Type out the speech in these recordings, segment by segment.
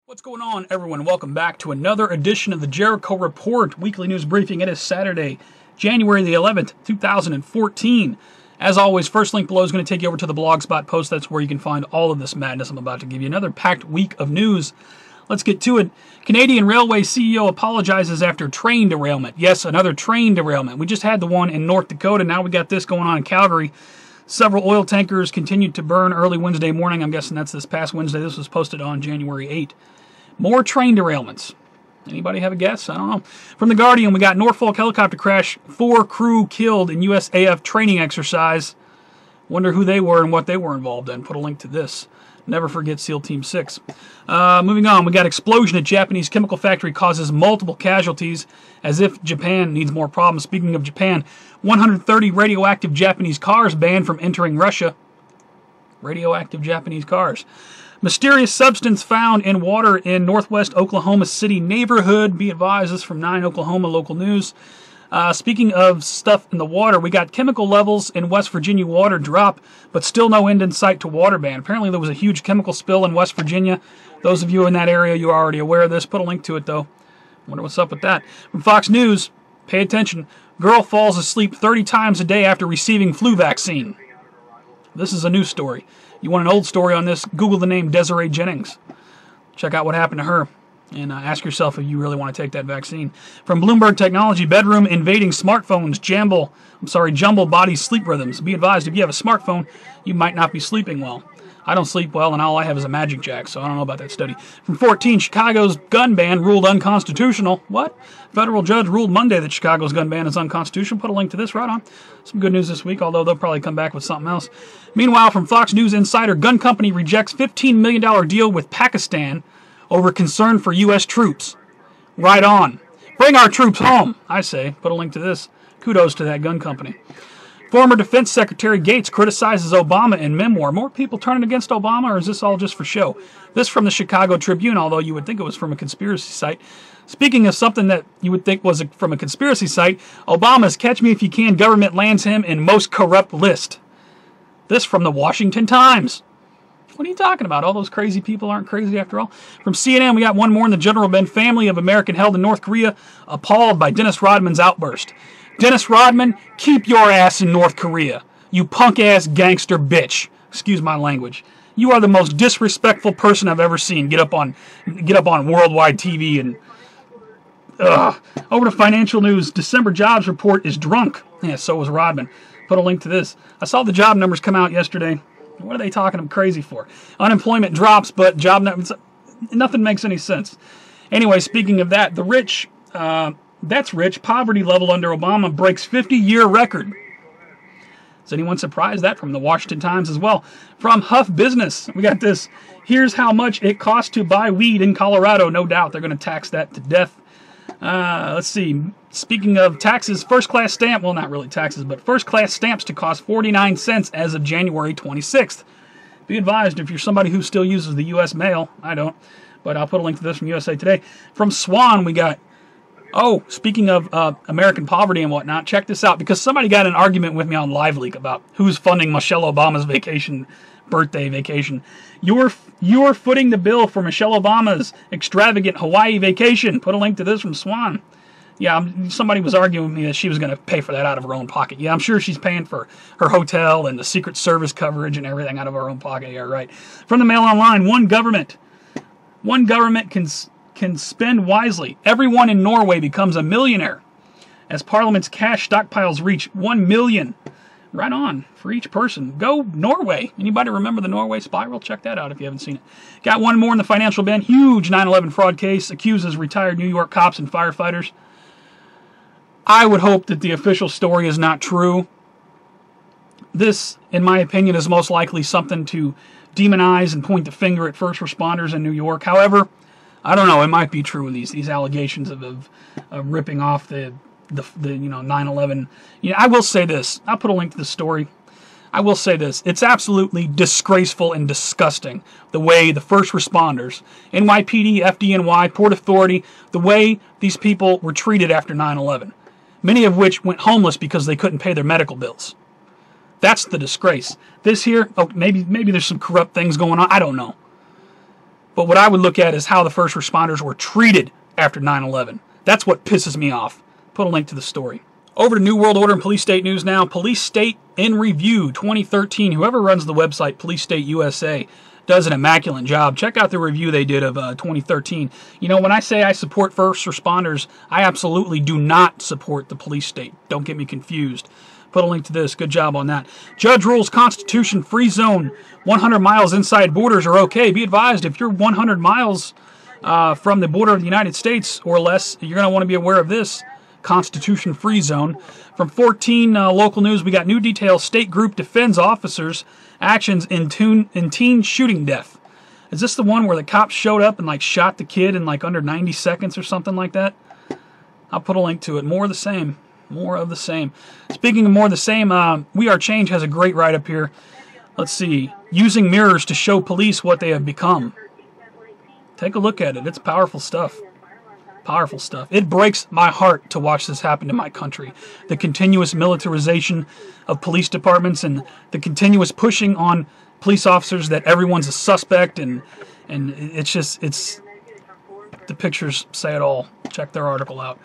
What's going on, everyone? Welcome back to another edition of the Jericho Report weekly news briefing. It is Saturday, January the 11th, 2014. As always, first link below is going to take you over to the Blogspot post. That's where you can find all of this madness I'm about to give you. Another packed week of news. Let's get to it. Canadian Railway CEO apologizes after train derailment. Yes, another train derailment. We just had the one in North Dakota. Now we got this going on in Calgary. Several oil tankers continued to burn early Wednesday morning. I'm guessing that's this past Wednesday. This was posted on January 8th. More train derailments. Anybody have a guess? I don't know. From The Guardian, we got Norfolk helicopter crash. 4 crew killed in USAF training exercise. Wonder who they were and what they were involved in. Put a link to this. Never forget SEAL Team 6. Moving on, we got explosion at Japanese chemical factory causes multiple casualties, as if Japan needs more problems. Speaking of Japan, 130 radioactive Japanese cars banned from entering Russia. Radioactive Japanese cars. Mysterious substance found in water in northwest Oklahoma City neighborhood. Be advised, this is from 9 Oklahoma local news. Speaking of stuff in the water, we got chemical levels in West Virginia water drop, but still no end in sight to water ban. Apparently there was a huge chemical spill in West Virginia. Those of you in that area, you are already aware of this. Put a link to it, though. Wonder what's up with that. From Fox News, pay attention. Girl falls asleep 30 times a day after receiving flu vaccine. This is a news story. You want an old story on this? Google the name Desiree Jennings. Check out what happened to her. And ask yourself if you really want to take that vaccine. From Bloomberg Technology, bedroom invading smartphones, jumble body sleep rhythms. Be advised, if you have a smartphone, you might not be sleeping well. I don't sleep well, and all I have is a Magic Jack, so I don't know about that study. From 14, Chicago's gun ban ruled unconstitutional. What? Federal judge ruled Monday that Chicago's gun ban is unconstitutional. Put a link to this right on. Some good news this week, although they'll probably come back with something else. Meanwhile, from Fox News Insider, gun company rejects $15 million deal with Pakistan over concern for U.S. troops. Right on. Bring our troops home, I say. Put a link to this. Kudos to that gun company. Former Defense Secretary Gates criticizes Obama in memoir. More people turning against Obama, or is this all just for show? This from the Chicago Tribune, although you would think it was from a conspiracy site. Speaking of something that you would think was from a conspiracy site, Obama's Catch Me If You Can government lands him in most corrupt list. This from the Washington Times. What are you talking about? All those crazy people aren't crazy after all. From CNN, we got one more in the General Ben family of American held in North Korea, appalled by Dennis Rodman's outburst. Dennis Rodman, keep your ass in North Korea, you punk-ass gangster bitch. Excuse my language. You are the most disrespectful person I've ever seen get up on worldwide TV and... Over to financial news. December jobs report is drunk. Yeah, so was Rodman. Put a link to this. I saw the job numbers come out yesterday. What are they talking them crazy for? Unemployment drops, but job numbers... Nothing makes any sense. Anyway, speaking of that, the rich... That's rich. Poverty level under Obama breaks 50-year record. Is anyone surprised? That from the Washington Times as well. From Huff Business, we got this. Here's how much it costs to buy weed in Colorado. No doubt they're going to tax that to death. Let's see. Speaking of taxes, first-class stamp. Well, not really taxes, but first-class stamps to cost 49 cents as of January 26th. Be advised, if you're somebody who still uses the U.S. mail, I don't, but I'll put a link to this from USA Today. From Swan, we got... Oh, speaking of American poverty and whatnot, check this out, because somebody got in an argument with me on LiveLeak about who's funding Michelle Obama's birthday vacation. You're footing the bill for Michelle Obama's extravagant Hawaii vacation. Put a link to this from Swan. Yeah, somebody was arguing with me that she was going to pay for that out of her own pocket. Yeah, I'm sure she's paying for her hotel and the Secret Service coverage and everything out of her own pocket. Yeah, right. From the Mail Online, one government can spend wisely. Everyone in Norway becomes a millionaire as Parliament's cash stockpiles reach 1 million. Right on, for each person. Go Norway. Anybody remember the Norway spiral? Check that out if you haven't seen it. Got one more in the financial bin. Huge 9/11 fraud case accuses retired New York cops and firefighters. I would hope that the official story is not true. This, in my opinion, is most likely something to demonize and point the finger at first responders in New York. However, I don't know. It might be true. These allegations of ripping off the 9/11. I will say this. I'll put a link to the story. I will say this. It's absolutely disgraceful and disgusting the way the first responders, NYPD, FDNY, Port Authority, the way these people were treated after 9/11. Many of which went homeless because they couldn't pay their medical bills. That's the disgrace. This here, maybe there's some corrupt things going on. I don't know. But what I would look at is how the first responders were treated after 9/11. That's what pisses me off. Put a link to the story. Over to New World Order and Police State News now. Police State in Review 2013. Whoever runs the website, Police State USA, does an immaculate job. Check out the review they did of 2013. You know, when I say I support first responders, I absolutely do not support the police state. Don't get me confused. Put a link to this. Good job on that. Judge rules Constitution free zone 100 miles inside borders are okay. Be advised, if you're 100 miles from the border of the United States or less, you're going to want to be aware of this Constitution free zone. From 14 local news, we got new details. State group defends officers' actions in teen shooting death. Is this the one where the cops showed up and like shot the kid in like under 90 seconds or something like that? I'll put a link to it. More of the same. More of the same. Speaking of more of the same, We Are Change has a great write-up here. Let's see. Using mirrors to show police what they have become. Take a look at it. It's powerful stuff. Powerful stuff. It breaks my heart to watch this happen to my country. The continuous militarization of police departments and the continuous pushing on police officers that everyone's a suspect, and it's just, the pictures say it all. Check their article out.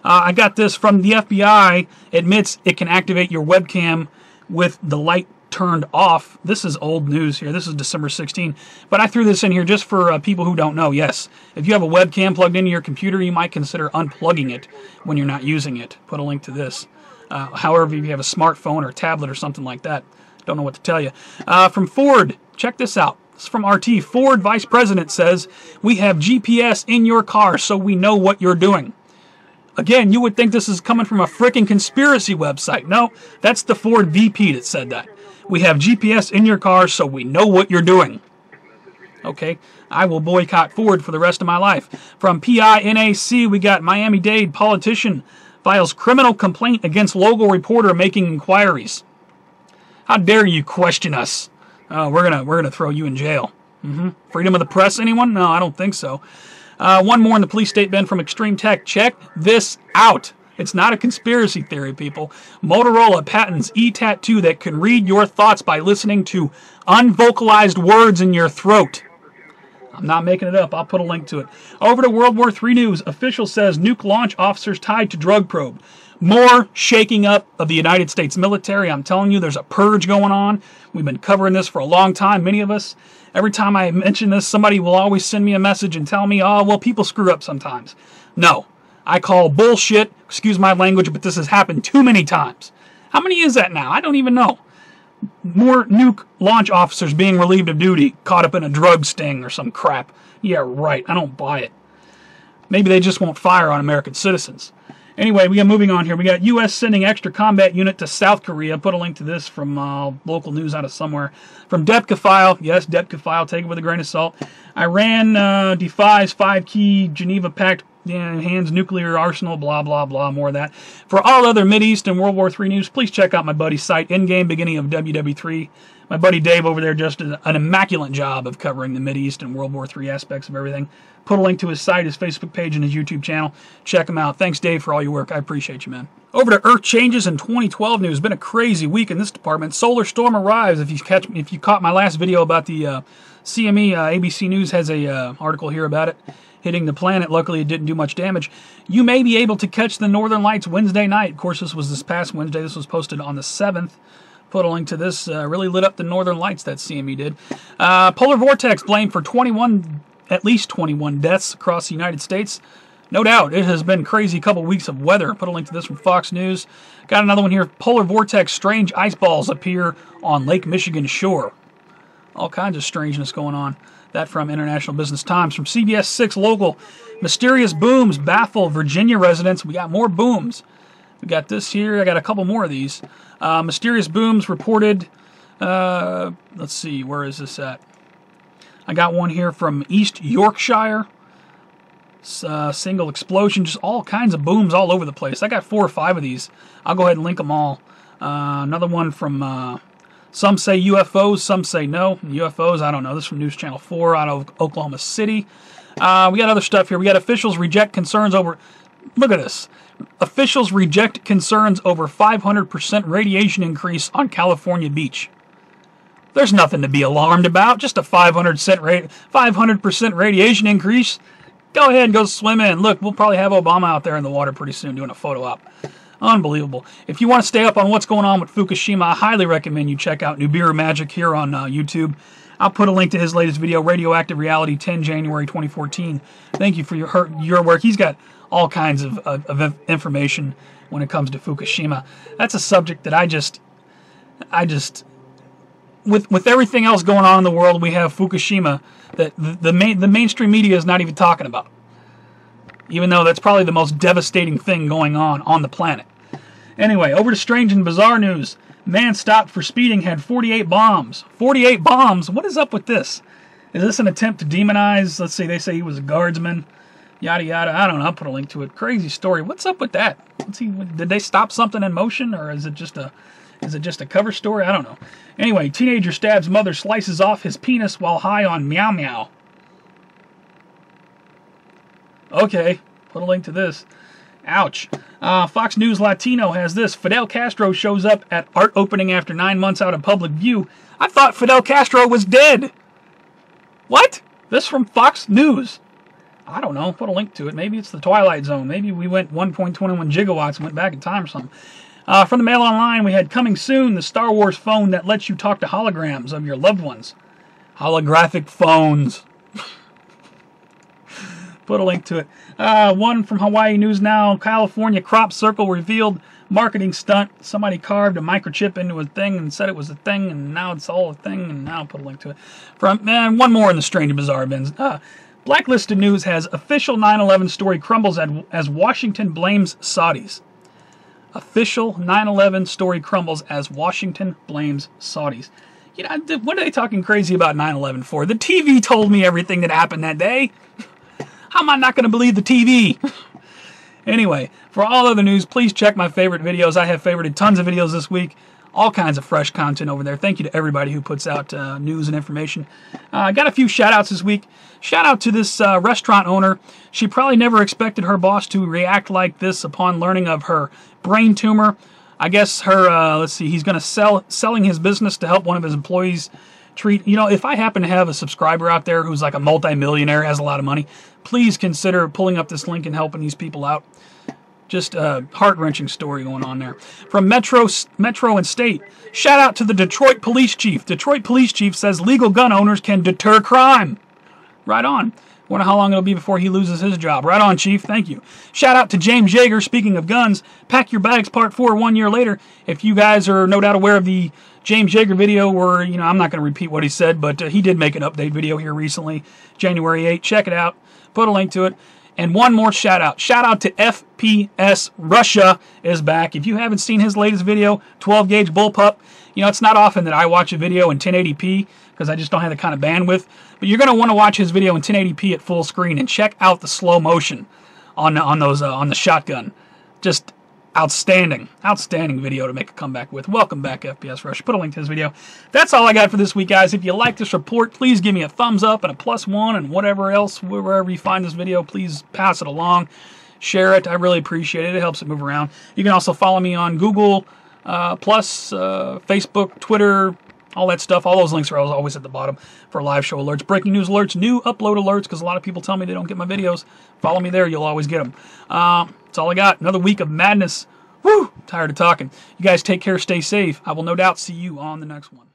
I got this from the FBI. Admits it can activate your webcam with the light turned off. This is old news here. This is December 16. But I threw this in here just for people who don't know. Yes, if you have a webcam plugged into your computer, you might consider unplugging it when you're not using it. Put a link to this. However, if you have a smartphone or tablet or something like that, don't know what to tell you. From Ford, check this out. This is from RT. Ford Vice President says, we have GPS in your car so we know what you're doing. Again, you would think this is coming from a freaking conspiracy website. No, that's the Ford VP that said that. We have GPS in your car so we know what you're doing. Okay, I will boycott Ford for the rest of my life. From PINAC, we got Miami-Dade politician files criminal complaint against local reporter making inquiries. How dare you question us? We're gonna throw you in jail. Freedom of the press, anyone? No, I don't think so. One more in the police state, Ben, from Extreme Tech. Check this out. It's not a conspiracy theory, people. Motorola patents e-tattoo that can read your thoughts by listening to unvocalized words in your throat. I'm not making it up. I'll put a link to it. Over to World War III news. Official says nuke launch officers tied to drug probe. More shaking up of the United States military. I'm telling you, there's a purge going on. We've been covering this for a long time, many of us. Every time I mention this, somebody will always send me a message and tell me, oh, well, people screw up sometimes. No. I call bullshit, excuse my language, but this has happened too many times. How many is that now? I don't even know. More nuke launch officers being relieved of duty, caught up in a drug sting or some crap. Yeah, right. I don't buy it. Maybe they just won't fire on American citizens. Anyway, we got moving on here. We got U.S. sending extra combat unit to South Korea. Put a link to this from local news out of somewhere. From Depka File. Yes, Depka File. Take it with a grain of salt. Iran defies 5-key Geneva Pact. Hands nuclear arsenal, blah, blah, blah, more of that. For all other Mideast and World War III news, please check out my buddy's site, Endgame, beginning of WW3. My buddy Dave over there just did an immaculate job of covering the Mideast and World War III aspects of everything. Put a link to his site, his Facebook page, and his YouTube channel. Check him out. Thanks, Dave, for all your work. I appreciate you, man. Over to Earth Changes in 2012 news. Been a crazy week in this department. Solar storm arrives. If you caught my last video about the CME, ABC News has a article here about it. Hitting the planet. Luckily, it didn't do much damage. You may be able to catch the Northern Lights Wednesday night. Of course, this was this past Wednesday. This was posted on the 7th. Put a link to this. Really lit up the Northern Lights, that CME did. Polar vortex blamed for at least 21 deaths across the United States. No doubt, it has been crazy couple weeks of weather. Put a link to this from Fox News. Got another one here. Polar vortex, strange ice balls appear on Lake Michigan shore. All kinds of strangeness going on. That from International Business Times. From CBS 6 Local, mysterious booms baffle Virginia residents. We got more booms. We got this here. I got a couple more of these. Mysterious booms reported. Let's see, where is this at? I got one here from East Yorkshire. Single explosion. Just all kinds of booms all over the place. I got 4 or 5 of these. I'll go ahead and link them all. Another one from... some say UFOs, some say no. UFOs, I don't know. This is from News Channel 4 out of Oklahoma City. We got other stuff here. We got officials reject concerns over... Look at this. Officials reject concerns over 500% radiation increase on California beach. There's nothing to be alarmed about. Just a 500% radiation increase. Go ahead and go swim in. Look, we'll probably have Obama out there in the water pretty soon doing a photo op. Unbelievable. If you want to stay up on what's going on with Fukushima, I highly recommend you check out Nibiru Magic here on YouTube. I'll put a link to his latest video, Radioactive Reality, 10 January 2014. Thank you for your work. He's got all kinds of information when it comes to Fukushima. That's a subject that I just with everything else going on in the world, we have Fukushima that the mainstream media is not even talking about. Even though that's probably the most devastating thing going on the planet. Anyway, over to strange and bizarre news. Man stopped for speeding had 48 bombs. 48 bombs? What is up with this? Is this an attempt to demonize? Let's see, they say he was a guardsman. Yada yada. I don't know. I'll put a link to it. Crazy story. What's up with that? Let's see. Did they stop something in motion, or is it just a cover story? I don't know. Anyway, teenager stabs mother, slices off his penis while high on meow meow. Okay, put a link to this. Ouch. Fox News Latino has this. Fidel Castro shows up at art opening after 9 months out of public view. I thought Fidel Castro was dead. What? This from Fox News. I don't know. Put a link to it. Maybe it's the Twilight Zone. Maybe we went 1.21 gigawatts and went back in time or something. From the Mail Online, we had coming soon, the Star Wars phone that lets you talk to holograms of your loved ones. Holographic phones. Put a link to it. One from Hawaii News Now. California crop circle revealed marketing stunt. Somebody carved a microchip into a thing and said it was a thing, and now it's all a thing, and now I'll put a link to it. One more in the strange and bizarre bins. Blacklisted News has official 9/11 story crumbles as Washington blames Saudis. Official 9/11 story crumbles as Washington blames Saudis. You know, what are they talking crazy about 9/11 for? The TV told me everything that happened that day. How am I not going to believe the TV? Anyway, for all other news, please check my favorite videos. I have favorited tons of videos this week. All kinds of fresh content over there. Thank you to everybody who puts out news and information. I got a few shout-outs this week. Shout out to this restaurant owner. She probably never expected her boss to react like this upon learning of her brain tumor. I guess her, let's see, he's going to selling his business to help one of his employees treat. You know, if I happen to have a subscriber out there who's like a multi-millionaire, has a lot of money, please consider pulling up this link and helping these people out. Just a heart-wrenching story going on there. From Metro and State, shout out to the Detroit Police Chief. Detroit Police Chief says legal gun owners can deter crime. Right on. Wonder how long it'll be before he loses his job. Right on, Chief. Thank you. Shout out to James Yeager. Speaking of guns, Pack Your Bags Part 4 1 year later. If you guys are no doubt aware of the James Yeager video where, you know, I'm not going to repeat what he said, but he did make an update video here recently, January 8th. Check it out. Put a link to it. And one more shout out. Shout out to FPS Russia is back. If you haven't seen his latest video, 12 gauge bullpup, you know, it's not often that I watch a video in 1080p because I just don't have the kind of bandwidth. But you're going to want to watch his video in 1080p at full screen and check out the slow motion on the shotgun. Just outstanding video to make a comeback with. Welcome back, FPS Rush. Put a link to this video. That's all I got for this week, guys. If you like this report, please give me a thumbs up and a +1, and whatever else, wherever you find this video, please pass it along. Share it. I really appreciate it. It helps it move around. You can also follow me on Google, Facebook, Twitter, all that stuff. All those links are always at the bottom for live show alerts, breaking news alerts, new upload alerts, because a lot of people tell me they don't get my videos. Follow me there. You'll always get them. That's all I got. Another week of madness. Woo! Tired of talking. You guys take care. Stay safe. I will no doubt see you on the next one.